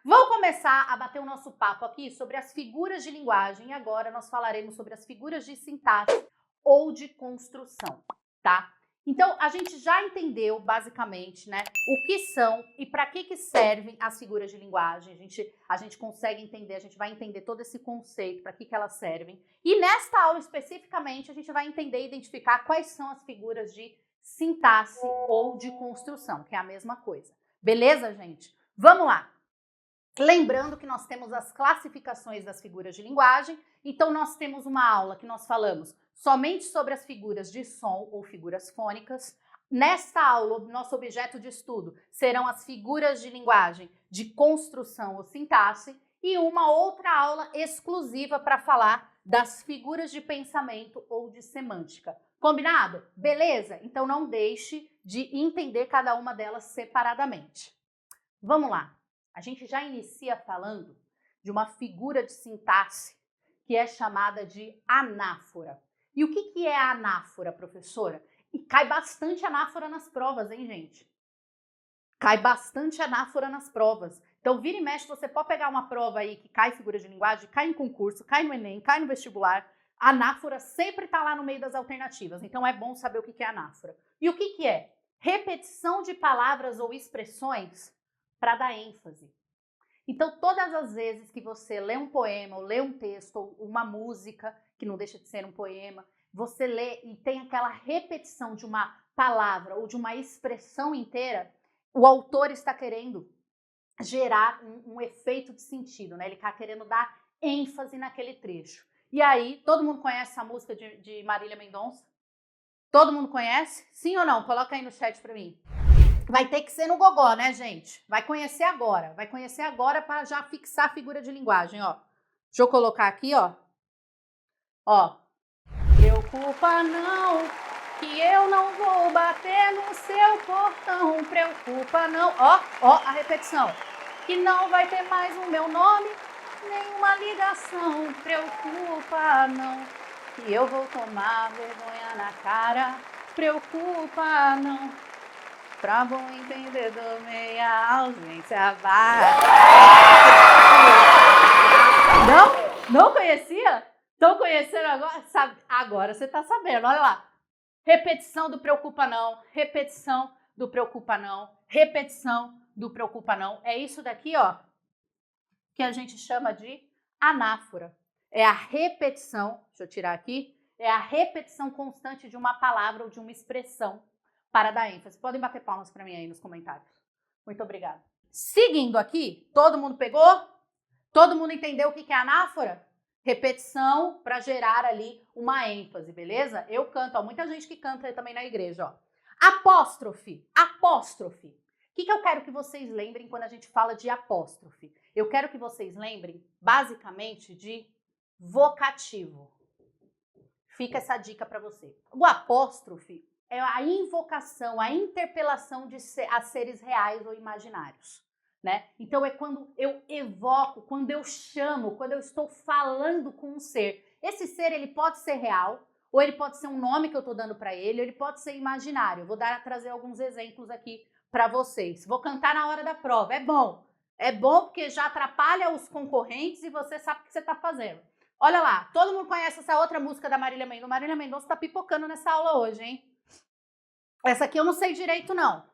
Vamos começar a bater o nosso papo aqui sobre as figuras de linguagem e agora nós falaremos sobre as figuras de sintaxe ou de construção, tá? Então, a gente já entendeu basicamente, né, o que são e para que servem as figuras de linguagem. A gente consegue entender, a gente vai entender todo esse conceito, para que elas servem. E nesta aula especificamente, a gente vai entender e identificar quais são as figuras de sintaxe ou de construção, que é a mesma coisa. Beleza, gente? Vamos lá! Lembrando que nós temos as classificações das figuras de linguagem, então nós temos uma aula que nós falamos somente sobre as figuras de som ou figuras fônicas. Nesta aula, o nosso objeto de estudo serão as figuras de linguagem de construção ou sintaxe e uma outra aula exclusiva para falar das figuras de pensamento ou de semântica. Combinado? Beleza? Então não deixe de entender cada uma delas separadamente. Vamos lá. A gente já inicia falando de uma figura de sintaxe que é chamada de anáfora. E o que é a anáfora, professora? E cai bastante anáfora nas provas, hein, gente? Cai bastante anáfora nas provas. Então, vira e mexe, você pode pegar uma prova aí que cai figura de linguagem, cai em concurso, cai no Enem, cai no vestibular. A anáfora sempre está lá no meio das alternativas. Então, é bom saber o que é anáfora. E o que é? Repetição de palavras ou expressões para dar ênfase. Então, todas as vezes que você lê um poema, ou lê um texto, ou uma música, que não deixa de ser um poema, você lê e tem aquela repetição de uma palavra ou de uma expressão inteira, o autor está querendo gerar um efeito de sentido, né? Ele está querendo dar ênfase naquele trecho. E aí, todo mundo conhece a música de Marília Mendonça? Todo mundo conhece? Sim ou não? Coloca aí no chat para mim. Vai ter que ser no gogó, né, gente? Vai conhecer agora para já fixar a figura de linguagem, ó. Deixa eu colocar aqui, ó. Ó. Preocupa não, que eu não vou bater no seu portão. Preocupa não. Ó, a repetição. Que não vai ter mais o meu nome, nenhuma ligação. Preocupa não, que eu vou tomar vergonha na cara. Preocupa não. Pra bom entendedor, meia ausência vai. Não conhecia? Estão conhecendo agora? Agora você tá sabendo, olha lá. Repetição do preocupa não, repetição do preocupa não, repetição do preocupa não. É isso daqui, ó, que a gente chama de anáfora. É a repetição, deixa eu tirar aqui, é a repetição constante de uma palavra ou de uma expressão para dar ênfase. Podem bater palmas para mim aí nos comentários. Muito obrigada. Seguindo aqui, todo mundo pegou? Todo mundo entendeu o que é anáfora? Repetição para gerar ali uma ênfase, beleza? Eu canto, ó, muita gente que canta também na igreja, ó. Apóstrofe, apóstrofe. O que eu quero que vocês lembrem quando a gente fala de apóstrofe? Eu quero que vocês lembrem, basicamente, de vocativo. Fica essa dica para você. O apóstrofe é a invocação, a interpelação a seres reais ou imaginários, né? Então é quando eu evoco, quando eu chamo, quando eu estou falando com um ser. Esse ser, ele pode ser real, ou ele pode ser um nome que eu estou dando para ele, ou ele pode ser imaginário. Eu vou trazer alguns exemplos aqui para vocês. Vou cantar na hora da prova, é bom. É bom porque já atrapalha os concorrentes e você sabe o que você está fazendo. Olha lá, todo mundo conhece essa outra música da Marília Mendonça. Marília Mendonça está pipocando nessa aula hoje, hein? Essa aqui eu não sei direito, não.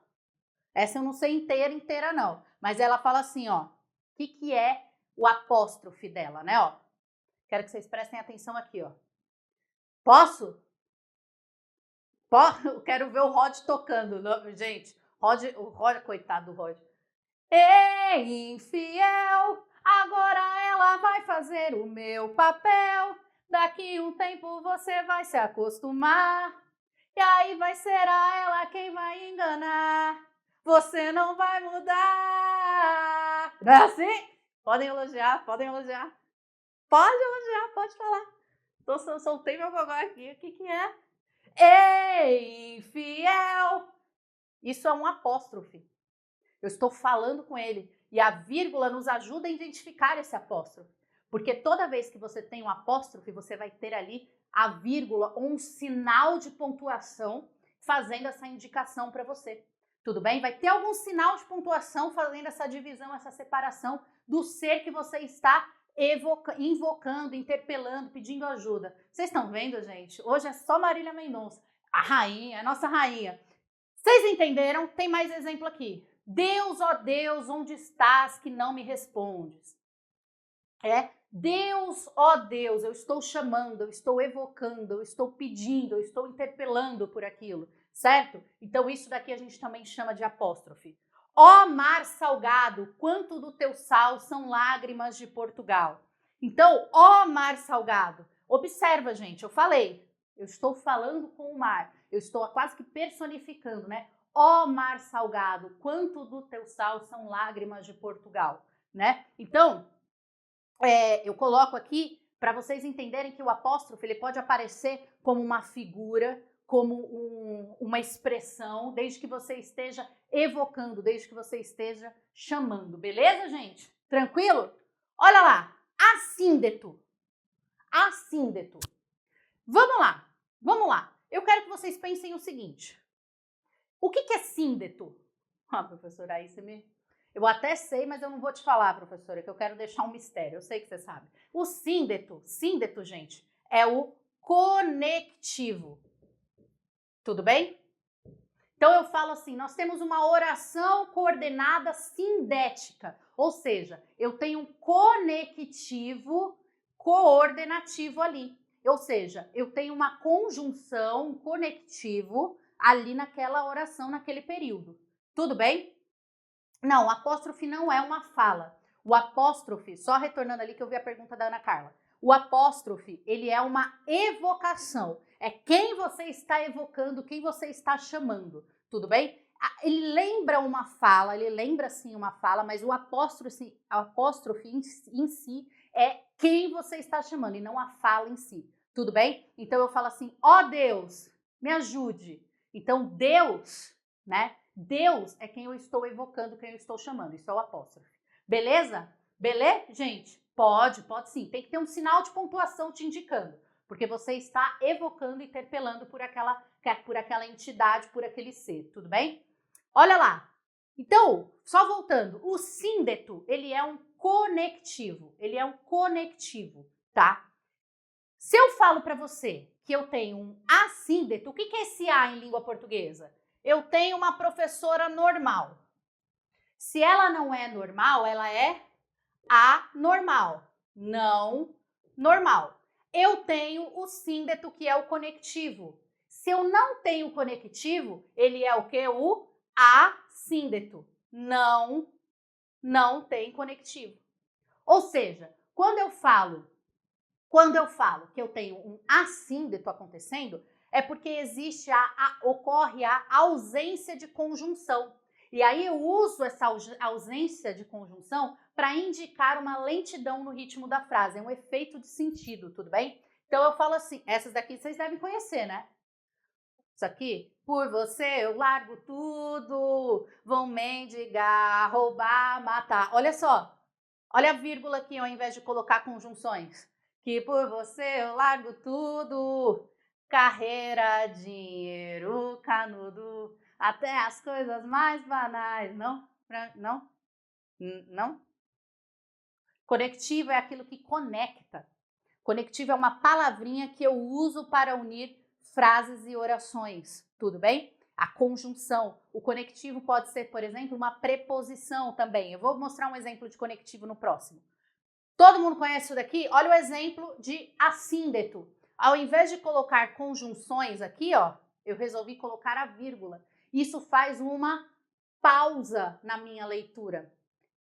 Essa eu não sei inteira, não. Mas ela fala assim, ó. O que é o apóstrofe dela, né, ó? Quero que vocês prestem atenção aqui, ó. Posso? Eu quero ver o Rod tocando, gente. O Rod, coitado do Rod. Ei, infiel, agora ela vai fazer o meu papel. Daqui um tempo você vai se acostumar. E aí vai ser ela quem vai enganar. Você não vai mudar. Não é assim? Podem elogiar, podem elogiar. Pode elogiar, pode falar. Soltei meu gogó aqui. O que é? Ei, infiel. Isso é um apóstrofe. Eu estou falando com ele. E a vírgula nos ajuda a identificar esse apóstrofe. Porque toda vez que você tem um apóstrofe, você vai ter ali a vírgula ou um sinal de pontuação fazendo essa indicação para você. Tudo bem? Vai ter algum sinal de pontuação fazendo essa divisão, essa separação do ser que você está invocando, interpelando, pedindo ajuda. Vocês estão vendo, gente? Hoje é só Marília Mendonça, a rainha, a nossa rainha. Vocês entenderam? Tem mais exemplo aqui. Deus, ó Deus, onde estás que não me respondes? Deus, ó Deus, eu estou chamando, eu estou evocando, eu estou pedindo, eu estou interpelando por aquilo, certo? Então isso daqui a gente também chama de apóstrofe. Ó mar salgado, quanto do teu sal são lágrimas de Portugal. Então, ó mar salgado, observa, gente, eu falei, eu estou falando com o mar, eu estou quase que personificando, né? Ó mar salgado, quanto do teu sal são lágrimas de Portugal, né? Então, eu coloco aqui para vocês entenderem que o apóstrofe ele pode aparecer como uma figura, como uma expressão, desde que você esteja evocando, desde que você esteja chamando, beleza, gente? Tranquilo? Olha lá, assíndeto. Assíndeto. Vamos lá, vamos lá. Eu quero que vocês pensem o seguinte. O que é síndeto? Professora, aí você me... Eu até sei, mas eu não vou te falar, professora, que eu quero deixar um mistério. Eu sei que você sabe. O síndeto, gente, é o conectivo. Tudo bem? Então eu falo assim, nós temos uma oração coordenada sindética, ou seja, eu tenho um conectivo coordenativo ali. Ou seja, eu tenho uma conjunção, um conectivo ali naquela oração, naquele período. Tudo bem? Não, o apóstrofe não é uma fala. O apóstrofe, só retornando ali que eu vi a pergunta da Ana Carla. O apóstrofe, ele é uma evocação. É quem você está evocando, quem você está chamando. Tudo bem? Ele lembra uma fala, ele lembra sim uma fala, mas o apóstrofe em si é quem você está chamando e não a fala em si. Tudo bem? Então eu falo assim, ó Deus, me ajude. Então Deus, né? Deus é quem eu estou evocando, quem eu estou chamando. Isso é o apóstrofe. Beleza? Beleza, gente? Pode sim. Tem que ter um sinal de pontuação te indicando. Porque você está evocando e interpelando por aquela entidade, por aquele ser. Tudo bem? Olha lá. Então, só voltando. O síndeto, ele é um conectivo. Ele é um conectivo, tá? Se eu falo para você que eu tenho um assíndeto, o que é esse A em língua portuguesa? Eu tenho uma professora normal. Se ela não é normal, ela é anormal, não normal. Eu tenho o síndeto, que é o conectivo. Se eu não tenho conectivo, ele é o quê? O assíndeto. Não tem conectivo. Ou seja, quando eu falo que eu tenho um assíndeto acontecendo, é porque existe ocorre a ausência de conjunção. E aí eu uso essa ausência de conjunção para indicar uma lentidão no ritmo da frase, é um efeito de sentido, tudo bem? Então eu falo assim, essas daqui vocês devem conhecer, né? Isso aqui, por você eu largo tudo, vão mendigar, roubar, matar. Olha só, olha a vírgula aqui ao invés de colocar conjunções. Que por você eu largo tudo, carreira, dinheiro, canudo, até as coisas mais banais. Não? Não? Não? Conectivo é aquilo que conecta. Conectivo é uma palavrinha que eu uso para unir frases e orações. Tudo bem? A conjunção. O conectivo pode ser, por exemplo, uma preposição também. Eu vou mostrar um exemplo de conectivo no próximo. Todo mundo conhece isso daqui? Olha o exemplo de assíndeto. Ao invés de colocar conjunções aqui, ó, eu resolvi colocar a vírgula. Isso faz uma pausa na minha leitura.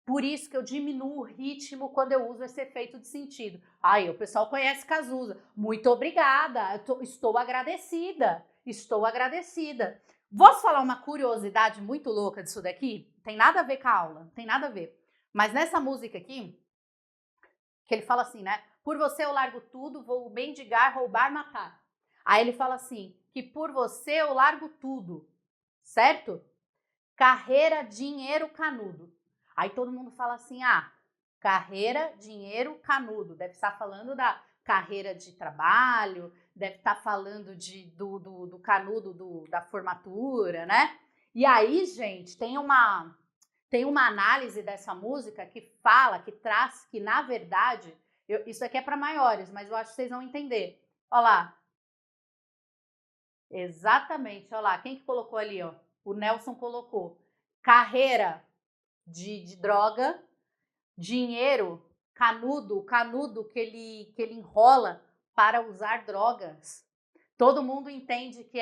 Por isso que eu diminuo o ritmo quando eu uso esse efeito de sentido. Aí, o pessoal conhece Cazuza. Muito obrigada, estou agradecida. Estou agradecida. Posso falar uma curiosidade muito louca disso daqui? Tem nada a ver com a aula, tem nada a ver. Mas nessa música aqui, que ele fala assim, né? Por você eu largo tudo, vou mendigar, roubar, matar. Aí ele fala assim, que por você eu largo tudo, certo? Carreira, dinheiro, canudo. Aí todo mundo fala assim, carreira, dinheiro, canudo. Deve estar falando da carreira de trabalho, deve estar falando do canudo da formatura, né? E aí, gente, tem uma análise dessa música que fala, que traz, que na verdade, isso aqui é para maiores, mas eu acho que vocês vão entender. Olha lá. Exatamente, olha lá. Quem que colocou ali, ó? O Nelson colocou. Carreira de droga, dinheiro, canudo que ele enrola para usar drogas. Todo mundo entende que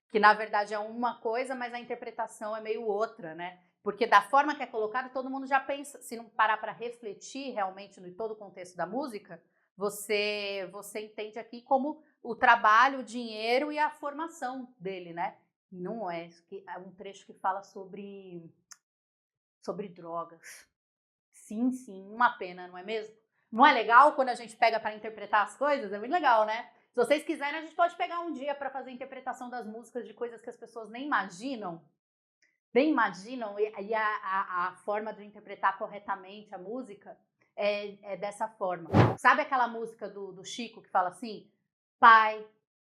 que na verdade é uma coisa, mas a interpretação é meio outra, né? Porque da forma que é colocado, todo mundo já pensa, se não parar para refletir realmente no todo o contexto da música, você entende aqui como o trabalho, o dinheiro e a formação dele, né? Não é, é um trecho que fala sobre drogas. Sim, uma pena, não é mesmo? Não é legal quando a gente pega para interpretar as coisas? É muito legal, né? Se vocês quiserem, a gente pode pegar um dia para fazer a interpretação das músicas de coisas que as pessoas nem imaginam, e a forma de interpretar corretamente a música é dessa forma. Sabe aquela música do Chico que fala assim? Pai,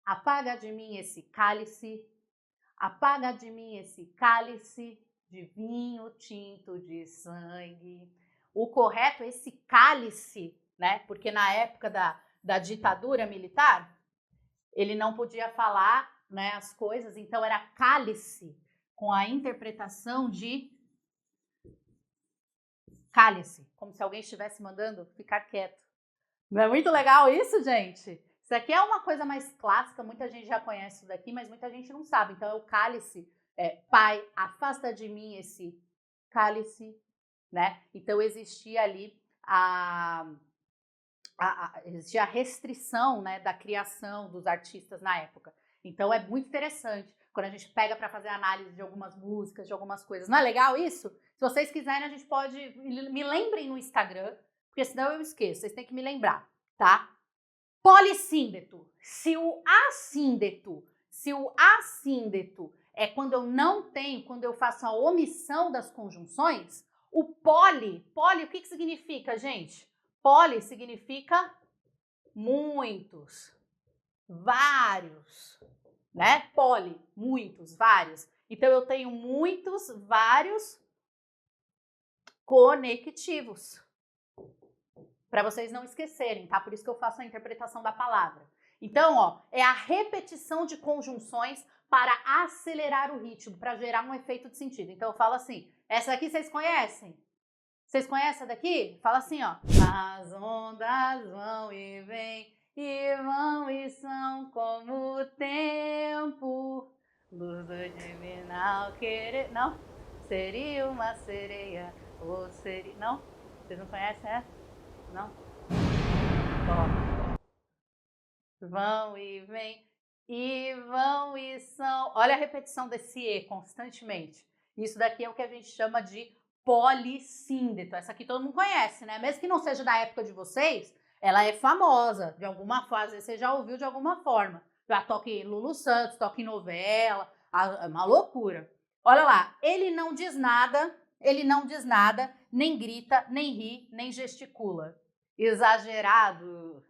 apaga de mim esse cálice, apaga de mim esse cálice de vinho tinto de sangue. O correto é esse cálice, né? Porque na época da ditadura militar, ele não podia falar, né, as coisas, então era cálice, com a interpretação de cálice, como se alguém estivesse mandando ficar quieto. Não é muito legal isso, gente? Isso aqui é uma coisa mais clássica, muita gente já conhece isso daqui, mas muita gente não sabe. Então é o cálice, pai, afasta de mim esse cálice, né? Então existia ali existia a restrição, né, da criação dos artistas na época. Então é muito interessante quando a gente pega para fazer análise de algumas músicas, de algumas coisas. Não é legal isso? Se vocês quiserem, a gente pode... Me lembrem no Instagram, porque senão eu esqueço. Vocês têm que me lembrar, tá? Polissíndeto. Se o assíndeto é quando eu não tenho, quando eu faço a omissão das conjunções, o poli, o que significa, gente? Poli significa muitos, vários, né? Poli, muitos, vários. Então, eu tenho muitos, vários conectivos. Para vocês não esquecerem, tá? Por isso que eu faço a interpretação da palavra. Então, ó, é a repetição de conjunções para acelerar o ritmo, para gerar um efeito de sentido. Então, eu falo assim, essa aqui vocês conhecem? Vocês conhecem essa daqui? Fala assim, ó. As ondas vão e vêm, e vão e são como o tempo. Luz do divinal querer... Não? Seria uma sereia, ou seria... Não? Vocês não conhecem essa? Não? Ó. Vão e vêm, e vão e são... Olha a repetição desse E constantemente. Isso daqui é o que a gente chama de polissíndeto. Essa aqui todo mundo conhece, né? Mesmo que não seja da época de vocês, ela é famosa de alguma forma, você já ouviu de alguma forma. Já toca em Lulu Santos, toca em novela, é uma loucura. Olha lá, ele não diz nada, nem grita, nem ri, nem gesticula. Exagerado,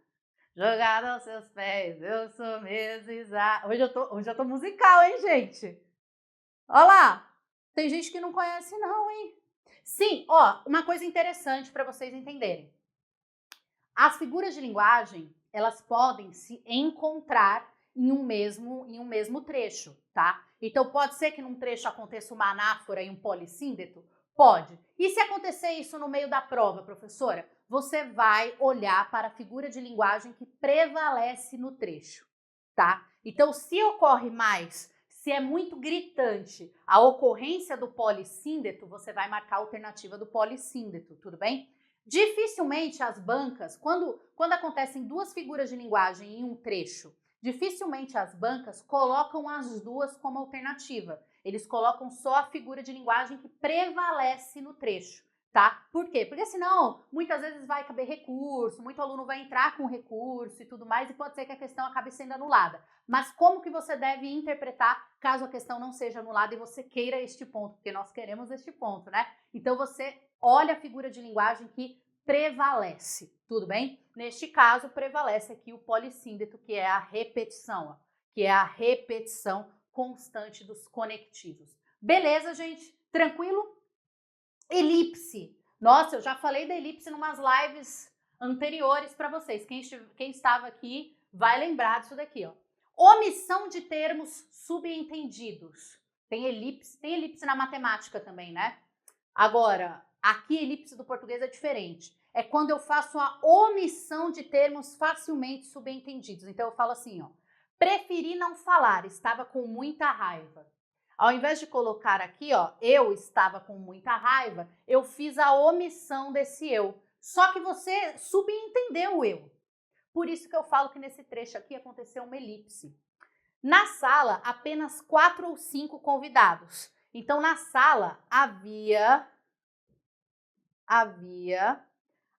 jogado aos seus pés, eu sou mesmo exato. Hoje eu tô musical, hein, gente? Olha lá, tem gente que não conhece não, hein? Sim, ó, uma coisa interessante para vocês entenderem. As figuras de linguagem, elas podem se encontrar em um mesmo trecho, tá? Então, pode ser que num trecho aconteça uma anáfora e um polissíndeto? Pode. E se acontecer isso no meio da prova, professora? Você vai olhar para a figura de linguagem que prevalece no trecho, tá? Então, se ocorre mais... Se é muito gritante a ocorrência do polissíndeto, você vai marcar a alternativa do polissíndeto, tudo bem? Dificilmente as bancas, quando acontecem duas figuras de linguagem em um trecho, dificilmente as bancas colocam as duas como alternativa. Eles colocam só a figura de linguagem que prevalece no trecho, tá? Por quê? Porque senão, muitas vezes vai caber recurso, muito aluno vai entrar com recurso e tudo mais, e pode ser que a questão acabe sendo anulada. Mas como que você deve interpretar caso a questão não seja anulada e você queira este ponto? Porque nós queremos este ponto, né? Então, você olha a figura de linguagem que prevalece, tudo bem? Neste caso, prevalece aqui o polissíndeto, que é a repetição, ó, que é a repetição constante dos conectivos. Beleza, gente? Tranquilo? Elipse. Nossa, eu já falei da elipse em umas lives anteriores para vocês. Quem estava aqui vai lembrar disso daqui, ó. Omissão de termos subentendidos. Tem elipse na matemática também, né? Agora, aqui a elipse do português é diferente. É quando eu faço a omissão de termos facilmente subentendidos. Então eu falo assim, ó. Preferi não falar, estava com muita raiva. Ao invés de colocar aqui, ó, eu estava com muita raiva, eu fiz a omissão desse eu. Só que você subentendeu o eu. Por isso que eu falo que nesse trecho aqui aconteceu uma elipse. Na sala, apenas 4 ou 5 convidados. Então, na sala, havia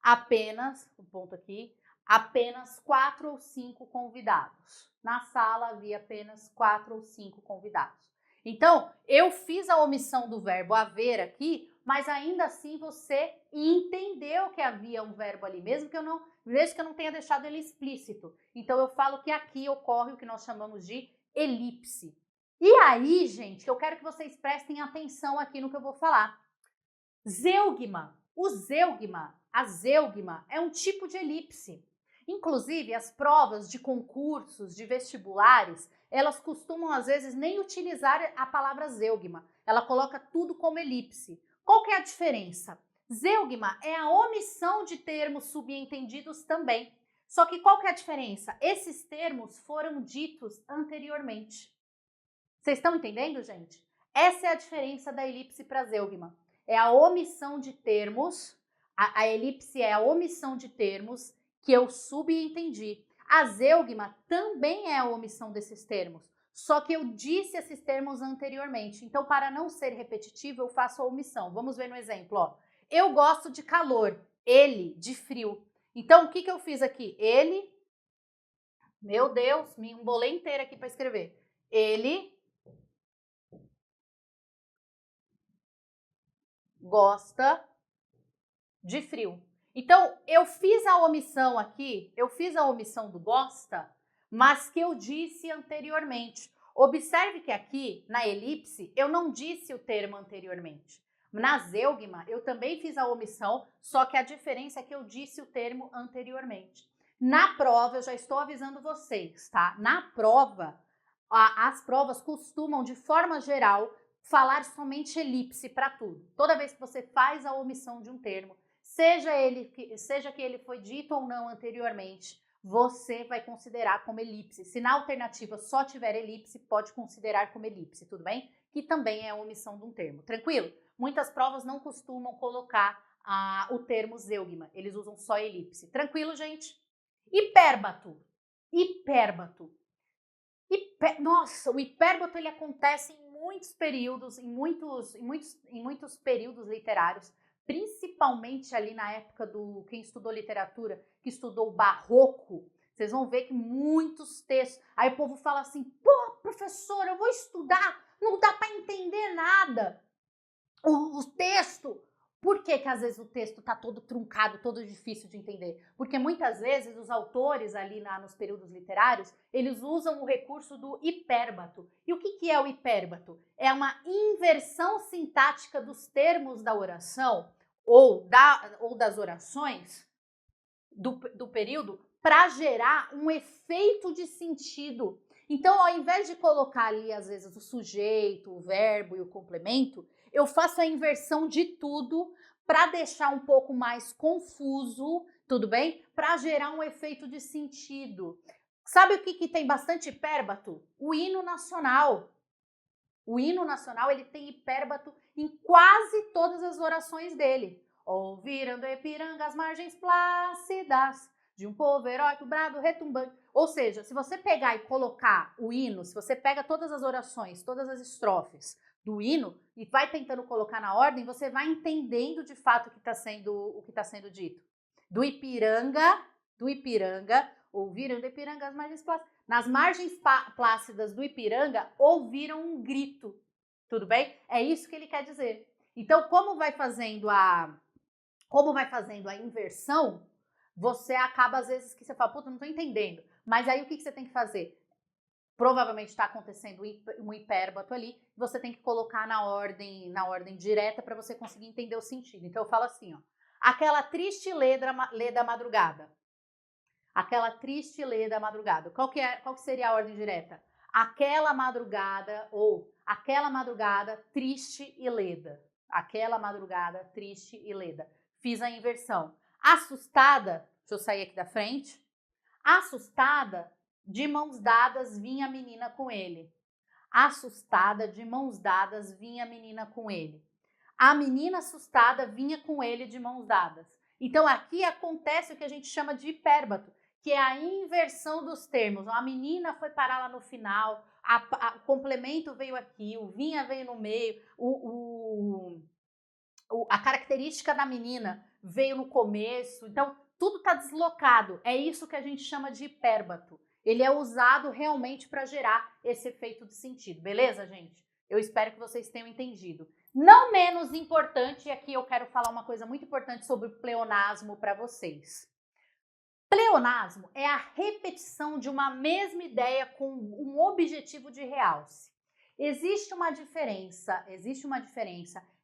apenas, um ponto aqui, apenas 4 ou 5 convidados. Na sala, havia apenas 4 ou 5 convidados. Então, eu fiz a omissão do verbo haver aqui, mas ainda assim você entendeu que havia um verbo ali, mesmo que eu não tenha deixado ele explícito. Então, eu falo que aqui ocorre o que nós chamamos de elipse. E aí, gente, eu quero que vocês prestem atenção aqui no que eu vou falar. Zeugma. A zeugma é um tipo de elipse. Inclusive, as provas de concursos, de vestibulares, elas costumam, às vezes, nem utilizar a palavra zeugma. Ela coloca tudo como elipse. Qual que é a diferença? Zeugma é a omissão de termos subentendidos também. Só que qual que é a diferença? Esses termos foram ditos anteriormente. Vocês estão entendendo, gente? Essa é a diferença da elipse para a zeugma. É a omissão de termos, a elipse é a omissão de termos que eu subentendi. A zeugma também é a omissão desses termos, só que eu disse esses termos anteriormente. Então, para não ser repetitivo, eu faço a omissão. Vamos ver no exemplo, ó. Eu gosto de calor, ele de frio. Então, o que eu fiz aqui? Ele, meu Deus, me embolei inteira aqui para escrever. Ele gosta de frio. Então, eu fiz a omissão aqui, eu fiz a omissão do gosta, mas que eu disse anteriormente. Observe que aqui, na elipse, eu não disse o termo anteriormente. Na zeugma, eu também fiz a omissão, só que a diferença é que eu disse o termo anteriormente. Na prova, eu já estou avisando vocês, tá? Na prova, as provas costumam, de forma geral, falar somente elipse para tudo. Toda vez que você faz a omissão de um termo, seja que ele foi dito ou não anteriormente, você vai considerar como elipse. Se na alternativa só tiver elipse, pode considerar como elipse, tudo bem? Que também é a omissão de um termo. Tranquilo? Muitas provas não costumam colocar o termo zeugma, eles usam só elipse. Tranquilo, gente? Hipérbato. Nossa, o hipérbato ele acontece em muitos períodos, em muitos períodos literários, principalmente ali na época do quem estudou literatura, que estudou o barroco. Vocês vão ver que muitos textos. Aí o povo fala assim: pô, professor, eu vou estudar, não dá para entender nada. O texto. Por que às vezes o texto está todo truncado, todo difícil de entender? Porque muitas vezes os autores ali nos períodos literários, eles usam o recurso do hipérbato. E o que é o hipérbato? É uma inversão sintática dos termos da oração ou das orações do período para gerar um efeito de sentido. Então, ao invés de colocar ali, às vezes, o sujeito, o verbo e o complemento, eu faço a inversão de tudo para deixar um pouco mais confuso, tudo bem? Para gerar um efeito de sentido. Sabe o que tem bastante hipérbato? O hino nacional. O hino nacional, ele tem hipérbato em quase todas as orações dele. Ouviram do Ipiranga as margens plácidas de um povo heróico, brado, retumbante. Ou seja, se você pegar e colocar o hino, se você pega todas as orações, todas as estrofes do hino e vai tentando colocar na ordem, você vai entendendo de fato o que está sendo dito. Do Ipiranga, ouviram do Ipiranga as margens plácidas. Nas margens plácidas do Ipiranga, ouviram um grito. Tudo bem? É isso que ele quer dizer. Então, como vai fazendo a inversão, você acaba, às vezes, que você fala, puta, não tô entendendo. Mas aí, o que você tem que fazer? provavelmente está acontecendo um hipérbato ali, você tem que colocar na ordem direta para você conseguir entender o sentido. Então eu falo assim, ó, aquela triste lê da madrugada. Aquela triste lê da madrugada. Qual que seria a ordem direta? Aquela madrugada ou aquela madrugada triste e leda. Aquela madrugada triste e leda. Fiz a inversão. Assustada, deixa eu sair aqui da frente. Assustada, de mãos dadas vinha a menina com ele. Assustada, de mãos dadas vinha a menina com ele. A menina assustada vinha com ele de mãos dadas. Então aqui acontece o que a gente chama de hipérbato, que é a inversão dos termos. A menina foi parar lá no final, o complemento veio aqui, o vinha veio no meio, a característica da menina veio no começo. Então tudo está deslocado. É isso que a gente chama de hipérbato. Ele é usado realmente para gerar esse efeito de sentido. Beleza, gente? Eu espero que vocês tenham entendido. Não menos importante, e aqui eu quero falar uma coisa muito importante sobre o pleonasmo para vocês. Pleonasmo é a repetição de uma mesma ideia com um objetivo de realce. Existe uma diferença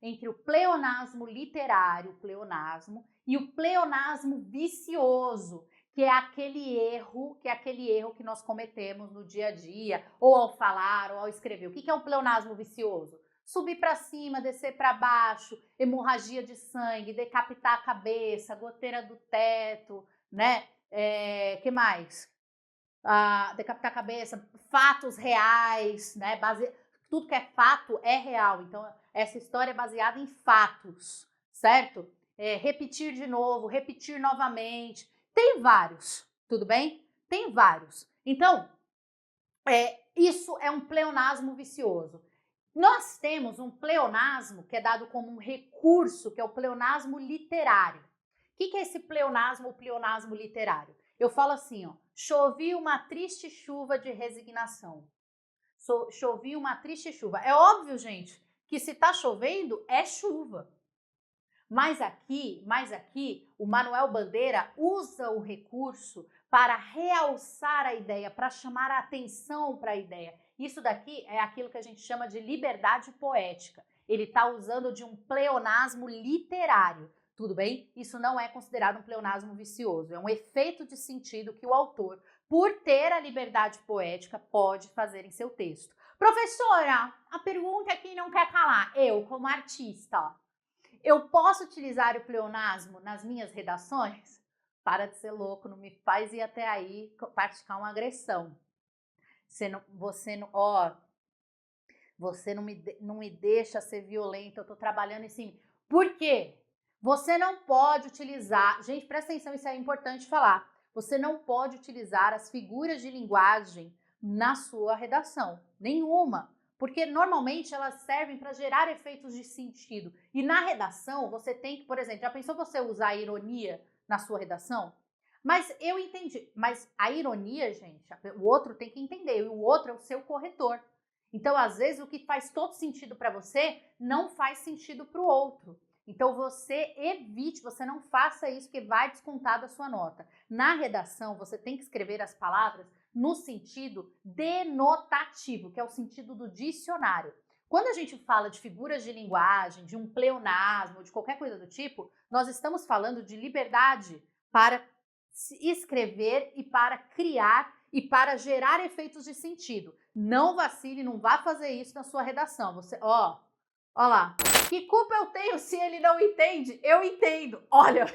entre o pleonasmo literário, pleonasmo, e o pleonasmo vicioso, que é aquele erro que nós cometemos no dia a dia, ou ao falar, ou ao escrever. O que é o pleonasmo vicioso? Subir para cima, descer para baixo, hemorragia de sangue, decapitar a cabeça, goteira do teto, né? Que mais? Decapitar a cabeça, fatos reais, né? Tudo que é fato é real. Então, essa história é baseada em fatos, certo? Repetir de novo, repetir novamente. Tem vários, tudo bem? Tem vários. Então, isso é um pleonasmo vicioso. Nós temos um pleonasmo que é dado como um recurso, que é o pleonasmo literário. O que é esse pleonasmo, o pleonasmo literário? Eu falo assim, ó, chovia uma triste chuva de resignação. Chovia uma triste chuva. É óbvio, gente, que se tá chovendo, é chuva. Mas aqui, o Manuel Bandeira usa o recurso para realçar a ideia, para chamar a atenção para a ideia. Isso daqui é aquilo que a gente chama de liberdade poética. Ele está usando de um pleonasmo literário, tudo bem? Isso não é considerado um pleonasmo vicioso, é um efeito de sentido que o autor, por ter a liberdade poética, pode fazer em seu texto. Professora, a pergunta aqui não quer calar. Eu, como artista, eu posso utilizar o pleonasmo nas minhas redações? Para de ser louco, não me faz ir até aí praticar uma agressão. Você não me deixa ser violenta, eu tô trabalhando em cima. Por quê? Você não pode utilizar, gente, presta atenção, isso é importante falar. Você não pode utilizar as figuras de linguagem na sua redação, nenhuma. Porque normalmente elas servem para gerar efeitos de sentido. E na redação você tem que, por exemplo, já pensou você usar ironia na sua redação? Mas eu entendi. Mas a ironia, gente, o outro tem que entender. E o outro é o seu corretor. Então, às vezes, o que faz todo sentido para você não faz sentido para o outro. Então, você evite, você não faça isso, que vai descontar da sua nota. Na redação, você tem que escrever as palavras no sentido denotativo, que é o sentido do dicionário. Quando a gente fala de figuras de linguagem, de um pleonasmo, de qualquer coisa do tipo, nós estamos falando de liberdade para escrever e para criar e para gerar efeitos de sentido. Não vacile, não vá fazer isso na sua redação. Você, ó lá. Que culpa eu tenho se ele não entende? Eu entendo. Olha.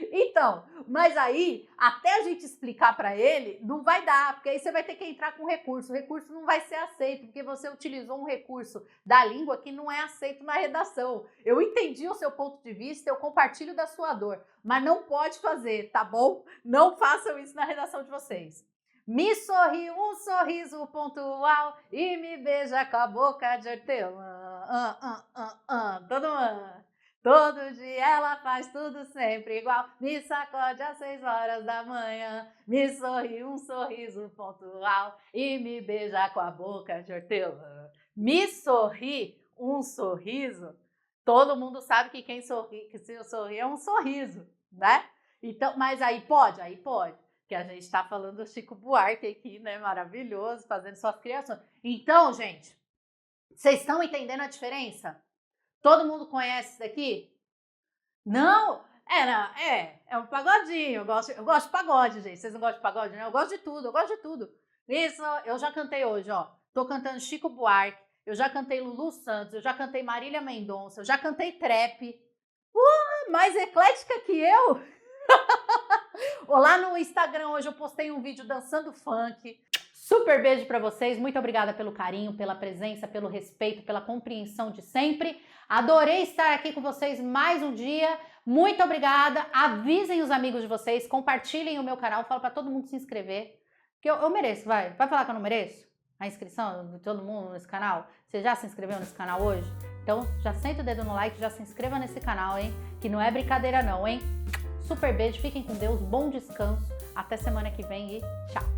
Então, mas aí, até a gente explicar para ele, não vai dar, porque aí você vai ter que entrar com recurso. O recurso não vai ser aceito, porque você utilizou um recurso da língua que não é aceito na redação. Eu entendi o seu ponto de vista, eu compartilho da sua dor, mas não pode fazer, tá bom? Não façam isso na redação de vocês. Me sorri um sorriso pontual e me beija com a boca de hortelã. Todo mundo. Todo dia ela faz tudo sempre igual, me sacode às 6 horas da manhã, me sorri um sorriso pontual e me beija com a boca de hortelã. Me sorri um sorriso, todo mundo sabe que quem sorri, que se eu sorrir é um sorriso, né? Então, mas aí pode? Aí pode. que a gente tá falando do Chico Buarque aqui, né? Maravilhoso, fazendo suas criações. Então, gente, vocês estão entendendo a diferença? Todo mundo conhece isso daqui? Não? É um pagodinho. Eu gosto de pagode, gente. Vocês não gostam de pagode, né? Eu gosto de tudo. Isso, eu já cantei hoje, ó. Tô cantando Chico Buarque, eu já cantei Lulu Santos, eu já cantei Marília Mendonça, eu já cantei trap. Mais eclética que eu? Lá no Instagram hoje eu postei um vídeo dançando funk. Super beijo pra vocês, muito obrigada pelo carinho, pela presença, pelo respeito, pela compreensão de sempre. Adorei estar aqui com vocês mais um dia. Muito obrigada. Avisem os amigos de vocês, compartilhem o meu canal, falo pra todo mundo se inscrever. Que eu mereço, vai falar que eu não mereço? A inscrição de todo mundo nesse canal? Você já se inscreveu nesse canal hoje? Então já senta o dedo no like, já se inscreva nesse canal, hein? Que não é brincadeira não, hein? Super beijo, fiquem com Deus, bom descanso. Até semana que vem e tchau!